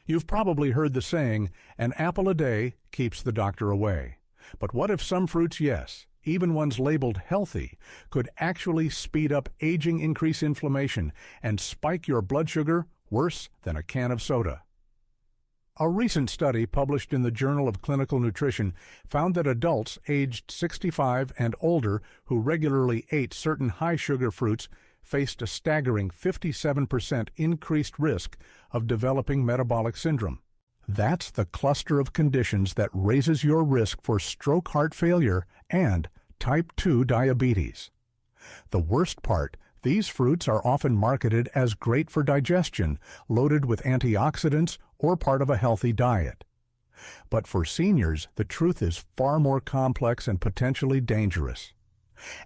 You've probably heard the saying, an apple a day keeps the doctor away. But what if some fruits, yes, even ones labeled healthy, could actually speed up aging, increase inflammation, and spike your blood sugar worse than a can of soda? A recent study published in the Journal of Clinical Nutrition found that adults aged 65 and older who regularly ate certain high-sugar fruits faced a staggering 57% increased risk of developing metabolic syndrome. That's the cluster of conditions that raises your risk for stroke, heart failure, and type 2 diabetes. The worst part, these fruits are often marketed as great for digestion, loaded with antioxidants, or part of a healthy diet. But for seniors, the truth is far more complex and potentially dangerous.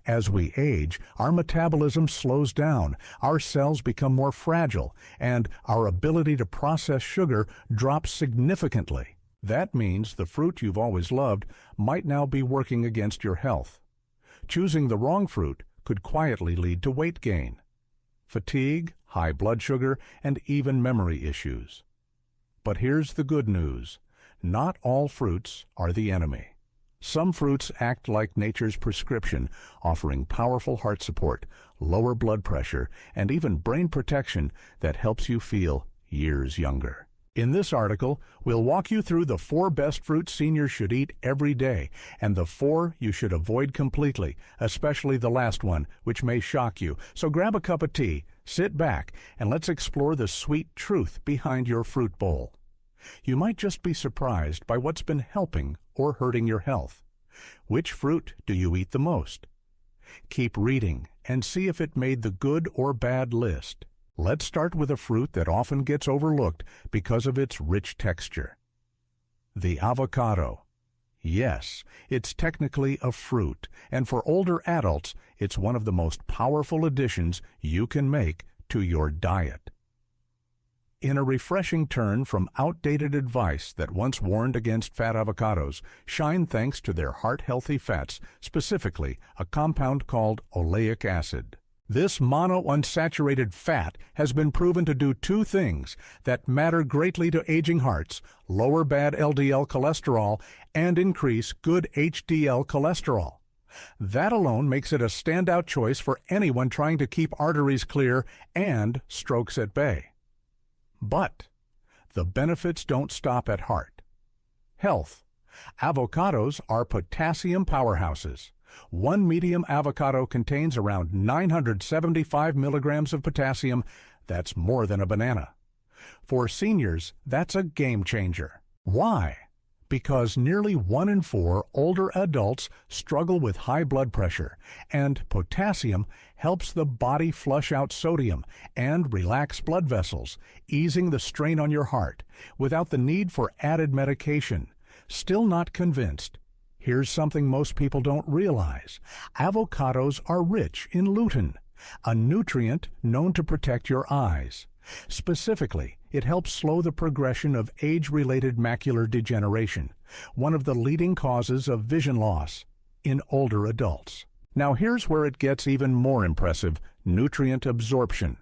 As we age, our metabolism slows down, our cells become more fragile, and our ability to process sugar drops significantly. That means the fruit you've always loved might now be working against your health. Choosing the wrong fruit could quietly lead to weight gain, fatigue, high blood sugar, and even memory issues. But here's the good news. Not all fruits are the enemy. Some fruits act like nature's prescription, offering powerful heart support, lower blood pressure, and even brain protection that helps you feel years younger. In this article, we'll walk you through the 4 best fruits seniors should eat every day, and the 4 you should avoid completely, especially the last one, which may shock you. So grab a cup of tea, sit back, and let's explore the sweet truth behind your fruit bowl. You might just be surprised by what's been helping or hurting your health. Which fruit do you eat the most? Keep reading and see if it made the good or bad list. Let's start with a fruit that often gets overlooked because of its rich texture. The avocado. Yes, it's technically a fruit, and for older adults, it's one of the most powerful additions you can make to your diet. In a refreshing turn from outdated advice that once warned against fat avocados, shine thanks to their heart-healthy fats, specifically a compound called oleic acid. This monounsaturated fat has been proven to do 2 things that matter greatly to aging hearts: lower bad LDL cholesterol and increase good HDL cholesterol. That alone makes it a standout choice for anyone trying to keep arteries clear and strokes at bay. But the benefits don't stop at heart. Health. Avocados are potassium powerhouses. One medium avocado contains around 975 milligrams of potassium. That's more than a banana. For seniors, that's a game changer. Why? Because nearly 1 in 4 older adults struggle with high blood pressure, and potassium helps the body flush out sodium and relax blood vessels, easing the strain on your heart without the need for added medication. Still not convinced? Here's something most people don't realize. Avocados are rich in lutein, a nutrient known to protect your eyes. Specifically, it helps slow the progression of age-related macular degeneration, one of the leading causes of vision loss in older adults. Now here's where it gets even more impressive: nutrient absorption.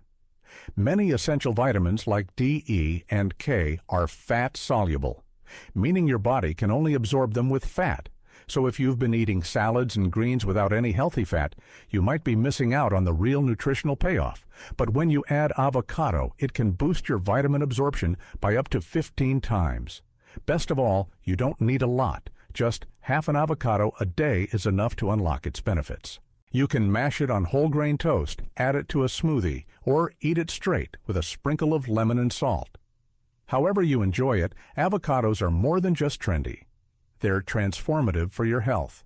Many essential vitamins like D, E, and K are fat-soluble, meaning your body can only absorb them with fat. So if you've been eating salads and greens without any healthy fat, you might be missing out on the real nutritional payoff. But when you add avocado, it can boost your vitamin absorption by up to 15 times. Best of all, you don't need a lot. Just half an avocado a day is enough to unlock its benefits. You can mash it on whole grain toast, add it to a smoothie, or eat it straight with a sprinkle of lemon and salt. However you enjoy it, avocados are more than just trendy. They're transformative for your health.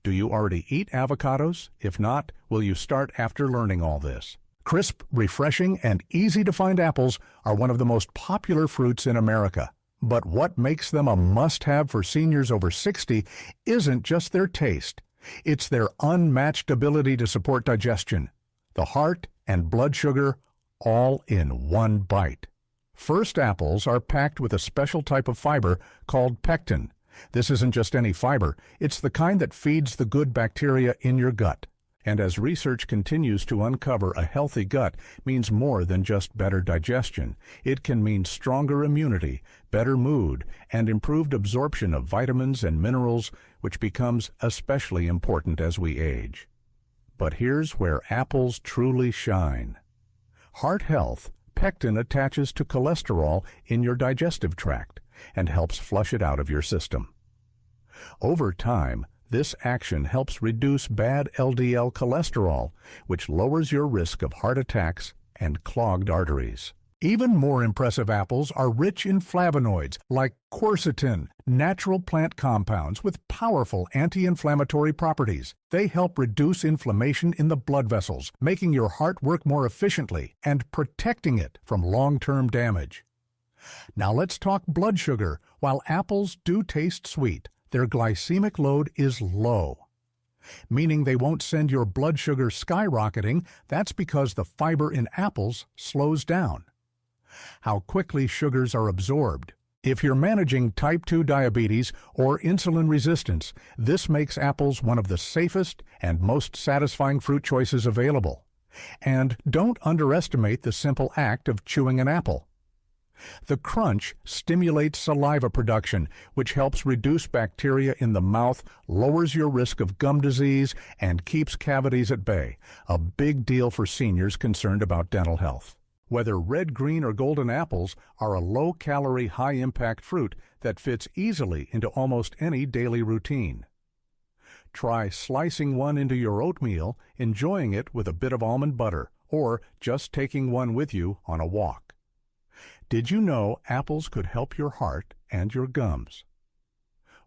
Do you already eat avocados? If not, will you start after learning all this? Crisp, refreshing, and easy-to-find apples are one of the most popular fruits in America. But what makes them a must-have for seniors over 60 isn't just their taste. It's their unmatched ability to support digestion, the heart, and blood sugar, all in one bite. First, apples are packed with a special type of fiber called pectin. This isn't just any fiber, it's the kind that feeds the good bacteria in your gut. And as research continues to uncover, a healthy gut means more than just better digestion. It can mean stronger immunity, better mood, and improved absorption of vitamins and minerals, which becomes especially important as we age. But here's where apples truly shine. Heart health. Pectin attaches to cholesterol in your digestive tract and helps flush it out of your system. Over time, this action helps reduce bad LDL cholesterol, which lowers your risk of heart attacks and clogged arteries. Even more impressive apples are rich in flavonoids like quercetin, natural plant compounds with powerful anti-inflammatory properties. They help reduce inflammation in the blood vessels, making your heart work more efficiently and protecting it from long-term damage. Now let's talk blood sugar. While apples do taste sweet, their glycemic load is low, meaning they won't send your blood sugar skyrocketing. That's because the fiber in apples slows down how quickly sugars are absorbed. If you're managing type 2 diabetes or insulin resistance, this makes apples one of the safest and most satisfying fruit choices available. And don't underestimate the simple act of chewing an apple. The crunch stimulates saliva production, which helps reduce bacteria in the mouth, lowers your risk of gum disease, and keeps cavities at bay, a big deal for seniors concerned about dental health. Whether red, green, or golden apples are a low-calorie, high-impact fruit that fits easily into almost any daily routine. Try slicing one into your oatmeal, enjoying it with a bit of almond butter, or just taking one with you on a walk. Did you know apples could help your heart and your gums?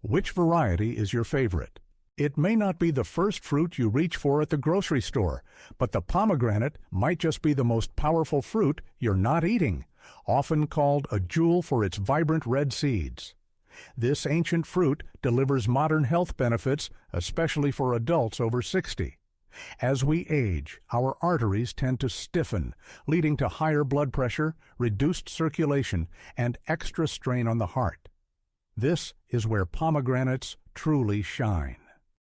Which variety is your favorite? It may not be the first fruit you reach for at the grocery store, but the pomegranate might just be the most powerful fruit you're not eating, often called a jewel for its vibrant red seeds. This ancient fruit delivers modern health benefits, especially for adults over 60. As we age, our arteries tend to stiffen, leading to higher blood pressure, reduced circulation, and extra strain on the heart. This is where pomegranates truly shine.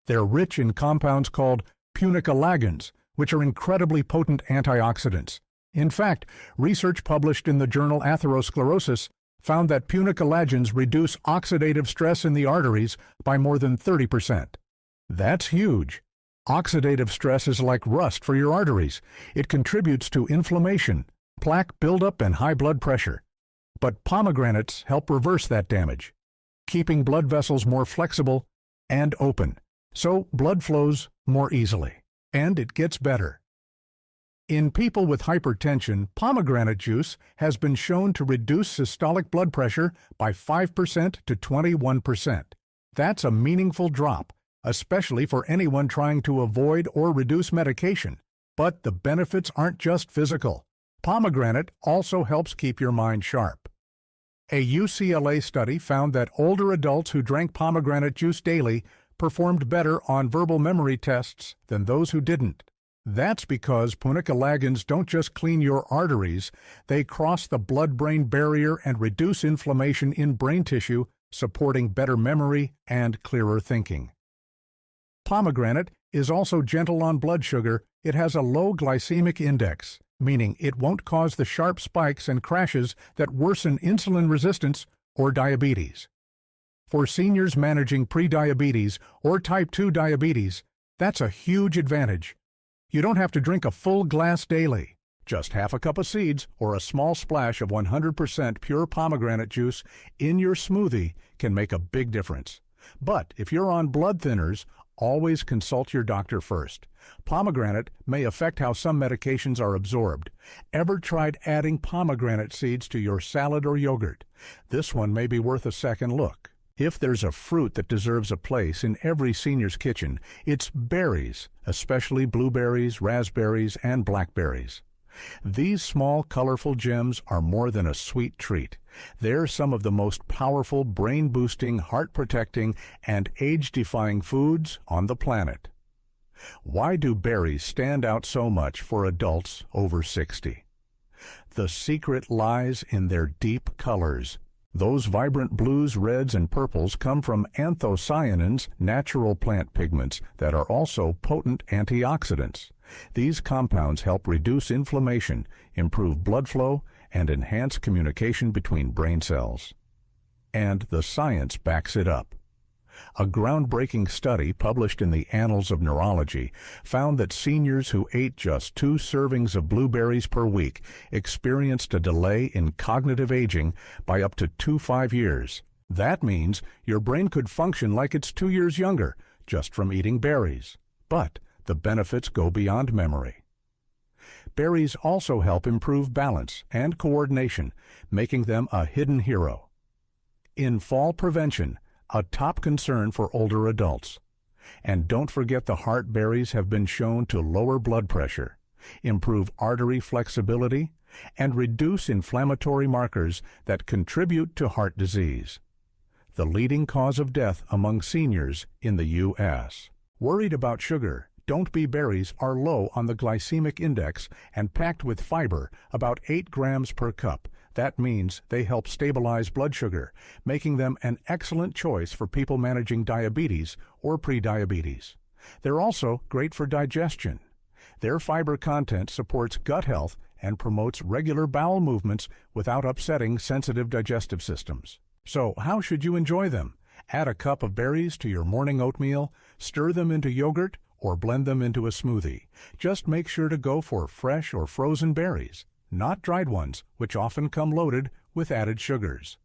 They're rich in compounds called punicalagins, which are incredibly potent antioxidants. In fact, research published in the journal Atherosclerosis found that punicalagins reduce oxidative stress in the arteries by more than 30%. That's huge. Oxidative stress is like rust for your arteries. It contributes to inflammation, plaque buildup, and high blood pressure. But pomegranates help reverse that damage, keeping blood vessels more flexible and open, so blood flows more easily. And it gets better. In people with hypertension, pomegranate juice has been shown to reduce systolic blood pressure by 5% to 21%. That's a meaningful drop, especially for anyone trying to avoid or reduce medication. But the benefits aren't just physical. Pomegranate also helps keep your mind sharp. A UCLA study found that older adults who drank pomegranate juice daily performed better on verbal memory tests than those who didn't. That's because punicalagins don't just clean your arteries, they cross the blood-brain barrier and reduce inflammation in brain tissue, supporting better memory and clearer thinking. Pomegranate is also gentle on blood sugar. It has a low glycemic index, meaning it won't cause the sharp spikes and crashes that worsen insulin resistance or diabetes. For seniors managing prediabetes or type 2 diabetes, that's a huge advantage. You don't have to drink a full glass daily. Just half a cup of seeds or a small splash of 100% pure pomegranate juice in your smoothie can make a big difference. But if you're on blood thinners, always consult your doctor first. Pomegranate may affect how some medications are absorbed. Ever tried adding pomegranate seeds to your salad or yogurt? This one may be worth a second look. If there's a fruit that deserves a place in every senior's kitchen, it's berries, especially blueberries, raspberries, and blackberries. These small, colorful gems are more than a sweet treat. They're some of the most powerful, brain-boosting, heart-protecting, and age-defying foods on the planet. Why do berries stand out so much for adults over 60? The secret lies in their deep colors. Those vibrant blues, reds, and purples come from anthocyanins, natural plant pigments that are also potent antioxidants. These compounds help reduce inflammation, improve blood flow, and enhance communication between brain cells. And the science backs it up. A groundbreaking study published in the Annals of Neurology found that seniors who ate just 2 servings of blueberries per week experienced a delay in cognitive aging by up to 5 years. That means your brain could function like it's 2 years younger just from eating berries. But the benefits go beyond memory. Berries also help improve balance and coordination, making them a hidden hero. In fall prevention, a top concern for older adults. And don't forget the heart berries have been shown to lower blood pressure, improve artery flexibility, and reduce inflammatory markers that contribute to heart disease, the leading cause of death among seniors in the U.S. Worried about sugar? Don't be berries are low on the glycemic index and packed with fiber, about 8 grams per cup. That means they help stabilize blood sugar, making them an excellent choice for people managing diabetes or prediabetes. They're also great for digestion. Their fiber content supports gut health and promotes regular bowel movements without upsetting sensitive digestive systems. So, how should you enjoy them? Add a cup of berries to your morning oatmeal, stir them into yogurt, or blend them into a smoothie. Just make sure to go for fresh or frozen berries, not dried ones, which often come loaded with added sugars.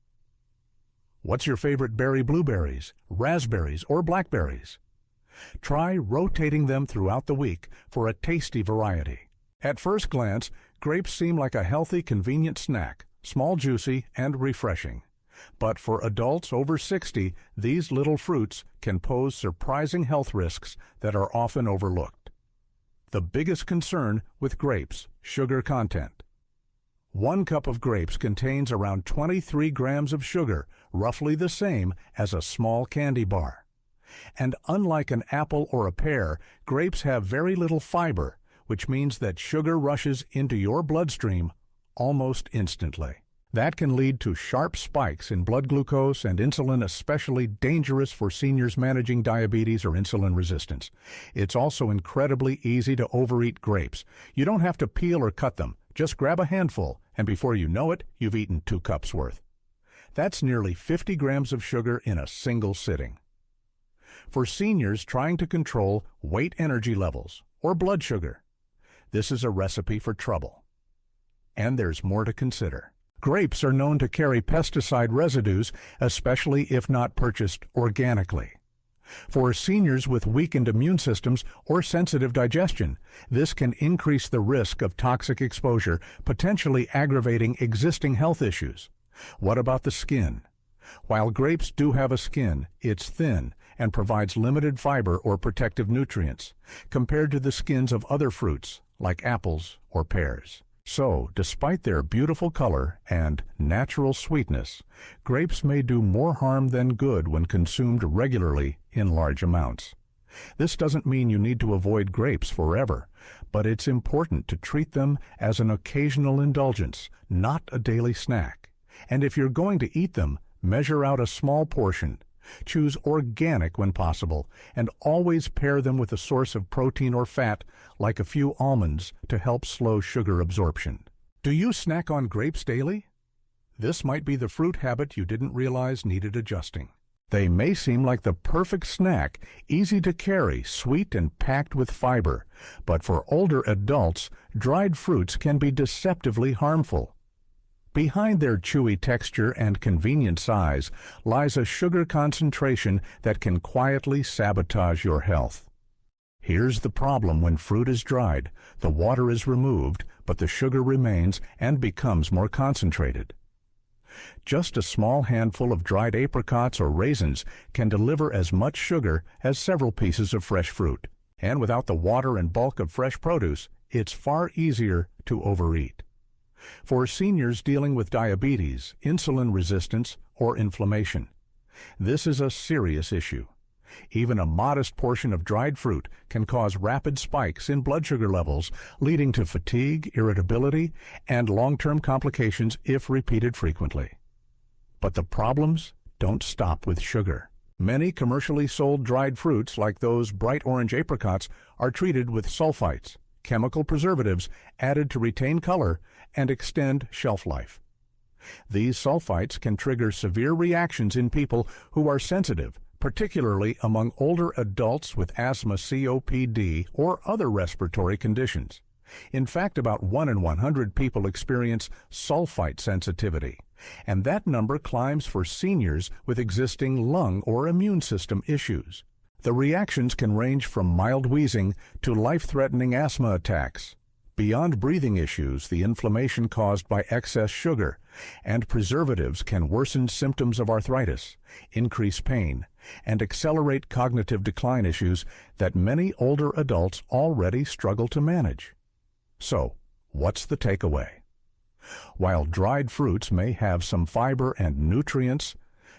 What's your favorite berry? Blueberries, raspberries, or blackberries? Try rotating them throughout the week for a tasty variety. At first glance, grapes seem like a healthy, convenient snack, small, juicy, and refreshing. But for adults over 60, these little fruits can pose surprising health risks that are often overlooked. The biggest concern with grapes: sugar content. 1 cup of grapes contains around 23 grams of sugar, roughly the same as a small candy bar. And unlike an apple or a pear, grapes have very little fiber, which means that sugar rushes into your bloodstream almost instantly. That can lead to sharp spikes in blood glucose and insulin, especially dangerous for seniors managing diabetes or insulin resistance. It's also incredibly easy to overeat grapes. You don't have to peel or cut them. Just grab a handful, and before you know it, you've eaten 2 cups worth. That's nearly 50 grams of sugar in a single sitting. For seniors trying to control weight energy levels or blood sugar, this is a recipe for trouble. And there's more to consider. Grapes are known to carry pesticide residues, especially if not purchased organically. For seniors with weakened immune systems or sensitive digestion, this can increase the risk of toxic exposure, potentially aggravating existing health issues. What about the skin? While grapes do have a skin, it's thin and provides limited fiber or protective nutrients, compared to the skins of other fruits, like apples or pears. So, despite their beautiful color and natural sweetness, grapes may do more harm than good when consumed regularly in large amounts. This doesn't mean you need to avoid grapes forever, but it's important to treat them as an occasional indulgence, not a daily snack. And if you're going to eat them, measure out a small portion. Choose organic when possible, and always pair them with a source of protein or fat, like a few almonds, to help slow sugar absorption. Do you snack on grapes daily? This might be the fruit habit you didn't realize needed adjusting. They may seem like the perfect snack, easy to carry, sweet and packed with fiber, but for older adults, dried fruits can be deceptively harmful. Behind their chewy texture and convenient size lies a sugar concentration that can quietly sabotage your health. Here's the problem: when fruit is dried, the water is removed, but the sugar remains and becomes more concentrated. Just a small handful of dried apricots or raisins can deliver as much sugar as several pieces of fresh fruit. And without the water and bulk of fresh produce, it's far easier to overeat. For seniors dealing with diabetes, insulin resistance, or inflammation, this is a serious issue. Even a modest portion of dried fruit can cause rapid spikes in blood sugar levels, leading to fatigue, irritability, and long-term complications if repeated frequently. But the problems don't stop with sugar. Many commercially sold dried fruits, like those bright orange apricots, are treated with sulfites, chemical preservatives added to retain color and extend shelf life. These sulfites can trigger severe reactions in people who are sensitive, particularly among older adults with asthma, COPD, or other respiratory conditions. In fact, about 1 in 100 people experience sulfite sensitivity, and that number climbs for seniors with existing lung or immune system issues. The reactions can range from mild wheezing to life-threatening asthma attacks. Beyond breathing issues, the inflammation caused by excess sugar and preservatives can worsen symptoms of arthritis, increase pain, and accelerate cognitive decline issues that many older adults already struggle to manage. So, what's the takeaway? While dried fruits may have some fiber and nutrients,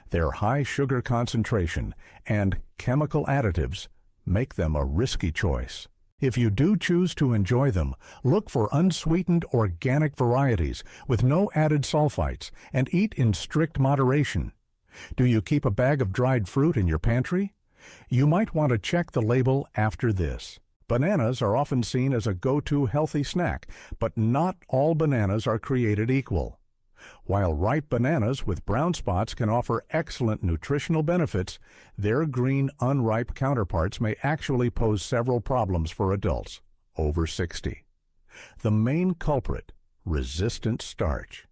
their high sugar concentration and chemical additives make them a risky choice. If you do choose to enjoy them, look for unsweetened organic varieties with no added sulfites and eat in strict moderation. Do you keep a bag of dried fruit in your pantry? You might want to check the label after this. Bananas are often seen as a go-to healthy snack, but not all bananas are created equal. While ripe bananas with brown spots can offer excellent nutritional benefits, their green, unripe counterparts may actually pose several problems for adults over 60. The main culprit: resistant starch.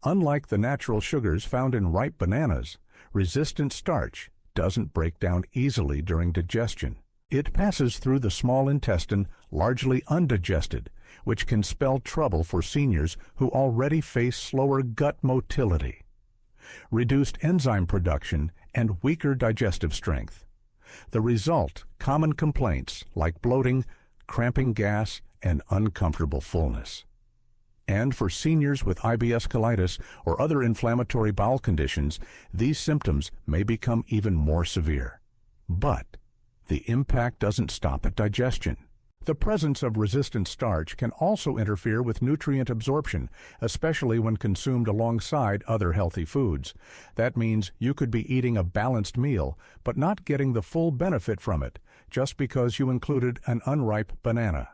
Unlike the natural sugars found in ripe bananas, resistant starch doesn't break down easily during digestion. It passes through the small intestine largely undigested, which can spell trouble for seniors who already face slower gut motility, reduced enzyme production, and weaker digestive strength. The result: common complaints like bloating, cramping gas, and uncomfortable fullness. And for seniors with IBS colitis or other inflammatory bowel conditions, these symptoms may become even more severe. But the impact doesn't stop at digestion. The presence of resistant starch can also interfere with nutrient absorption, especially when consumed alongside other healthy foods. That means you could be eating a balanced meal, but not getting the full benefit from it, just because you included an unripe banana.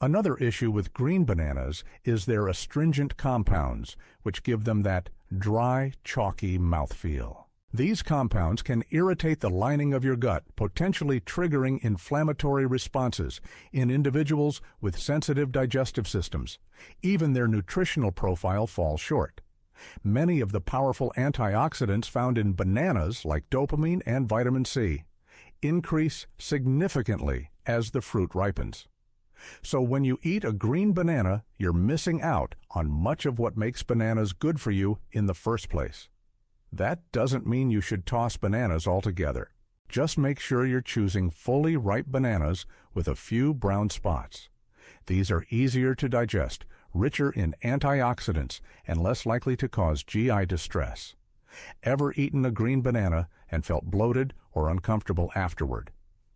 Another issue with green bananas is their astringent compounds, which give them that dry, chalky mouthfeel. These compounds can irritate the lining of your gut, potentially triggering inflammatory responses in individuals with sensitive digestive systems. Even their nutritional profile falls short. Many of the powerful antioxidants found in bananas, like dopamine and vitamin C, increase significantly as the fruit ripens. So when you eat a green banana, you're missing out on much of what makes bananas good for you in the first place. That doesn't mean you should toss bananas altogether. Just make sure you're choosing fully ripe bananas with a few brown spots. These are easier to digest, richer in antioxidants, and less likely to cause GI distress. Ever eaten a green banana and felt bloated or uncomfortable afterward?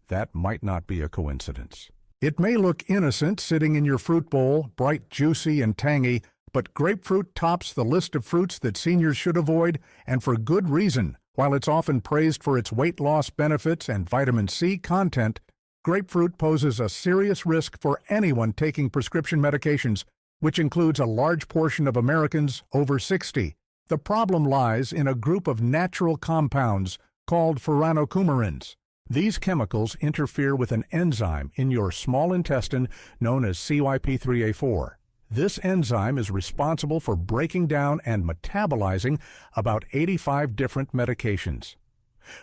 That might not be a coincidence. It may look innocent sitting in your fruit bowl, bright, juicy, and tangy, but grapefruit tops the list of fruits that seniors should avoid, and for good reason. While it's often praised for its weight loss benefits and vitamin C content, grapefruit poses a serious risk for anyone taking prescription medications, which includes a large portion of Americans over 60. The problem lies in a group of natural compounds called furanocoumarins. These chemicals interfere with an enzyme in your small intestine known as CYP3A4. This enzyme is responsible for breaking down and metabolizing about 85 different medications.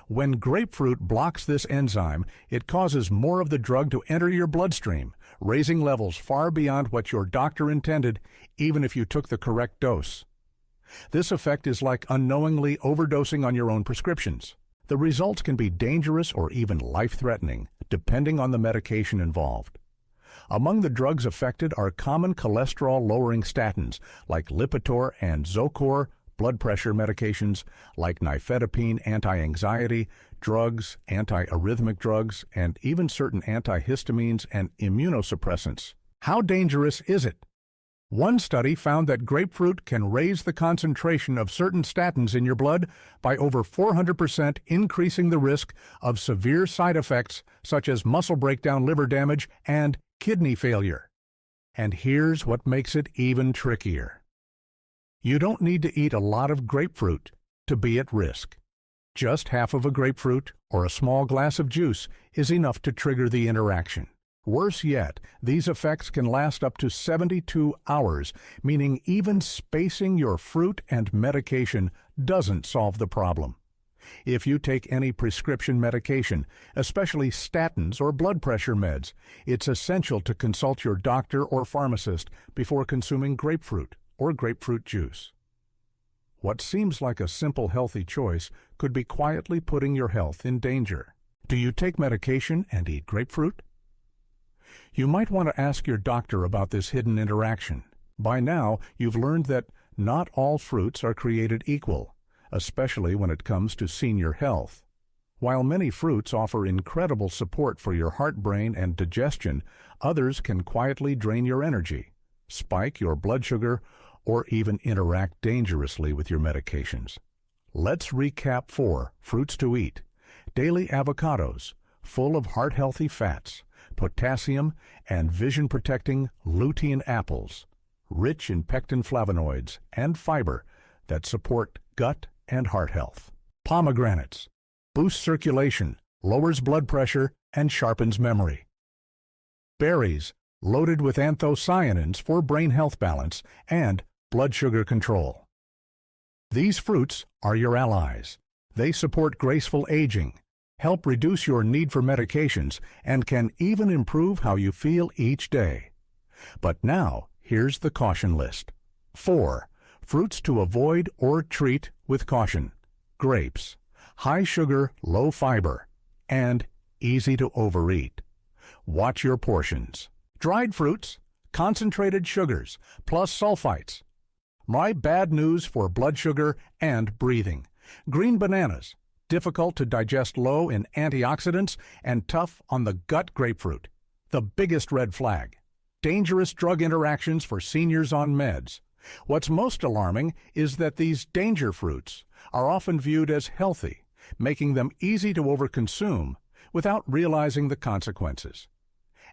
When grapefruit blocks this enzyme, it causes more of the drug to enter your bloodstream, raising levels far beyond what your doctor intended, even if you took the correct dose. This effect is like unknowingly overdosing on your own prescriptions. The results can be dangerous or even life-threatening, depending on the medication involved. Among the drugs affected are common cholesterol-lowering statins like Lipitor and Zocor, blood pressure medications like nifedipine anti-anxiety, drugs, anti-arrhythmic drugs, and even certain antihistamines and immunosuppressants. How dangerous is it? One study found that grapefruit can raise the concentration of certain statins in your blood by over 400%, increasing the risk of severe side effects such as muscle breakdown, liver damage, and kidney failure. And here's what makes it even trickier. You don't need to eat a lot of grapefruit to be at risk. Just half of a grapefruit or a small glass of juice is enough to trigger the interaction. Worse yet, these effects can last up to 72 hours, meaning even spacing your fruit and medication doesn't solve the problem. If you take any prescription medication, especially statins or blood pressure meds, it's essential to consult your doctor or pharmacist before consuming grapefruit or grapefruit juice. What seems like a simple healthy choice could be quietly putting your health in danger. Do you take medication and eat grapefruit? You might want to ask your doctor about this hidden interaction. By now, you've learned that not all fruits are created equal, especially when it comes to senior health. While many fruits offer incredible support for your heart, brain, and digestion, others can quietly drain your energy, spike your blood sugar, or even interact dangerously with your medications. Let's recap 4 fruits to eat. Daily avocados, full of heart-healthy fats, potassium, and vision-protecting lutein apples, rich in pectin flavonoids and fiber that support gut and heart health. Pomegranates, boosts circulation, lowers blood pressure, and sharpens memory. Berries, loaded with anthocyanins for brain health balance and blood sugar control. These fruits are your allies. They support graceful aging, help reduce your need for medications, and can even improve how you feel each day. But now, here's the caution list. 4 fruits to avoid or treat with caution. Grapes, high sugar, low fiber, and easy to overeat. Watch your portions. Dried fruits, concentrated sugars, plus sulfites. My bad news for blood sugar and breathing. Green bananas, difficult to digest, low in antioxidants, and tough on the gut. Grapefruit, the biggest red flag. Dangerous drug interactions for seniors on meds. What's most alarming is that these danger fruits are often viewed as healthy, making them easy to overconsume without realizing the consequences.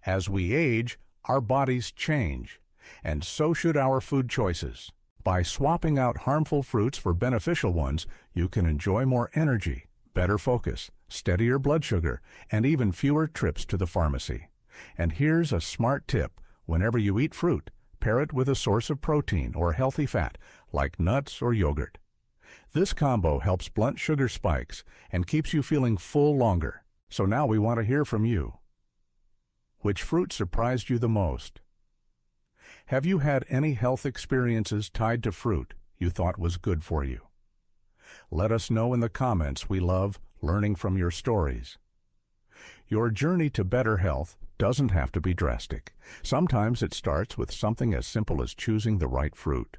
As we age, our bodies change, and so should our food choices. By swapping out harmful fruits for beneficial ones, you can enjoy more energy, better focus, steadier blood sugar, and even fewer trips to the pharmacy. And here's a smart tip. Whenever you eat fruit, pair it with a source of protein or healthy fat, like nuts or yogurt. This combo helps blunt sugar spikes and keeps you feeling full longer. So now we want to hear from you. Which fruit surprised you the most? Have you had any health experiences tied to fruit you thought was good for you? Let us know in the comments. We love learning from your stories. Your journey to better health doesn't have to be drastic. Sometimes it starts with something as simple as choosing the right fruit.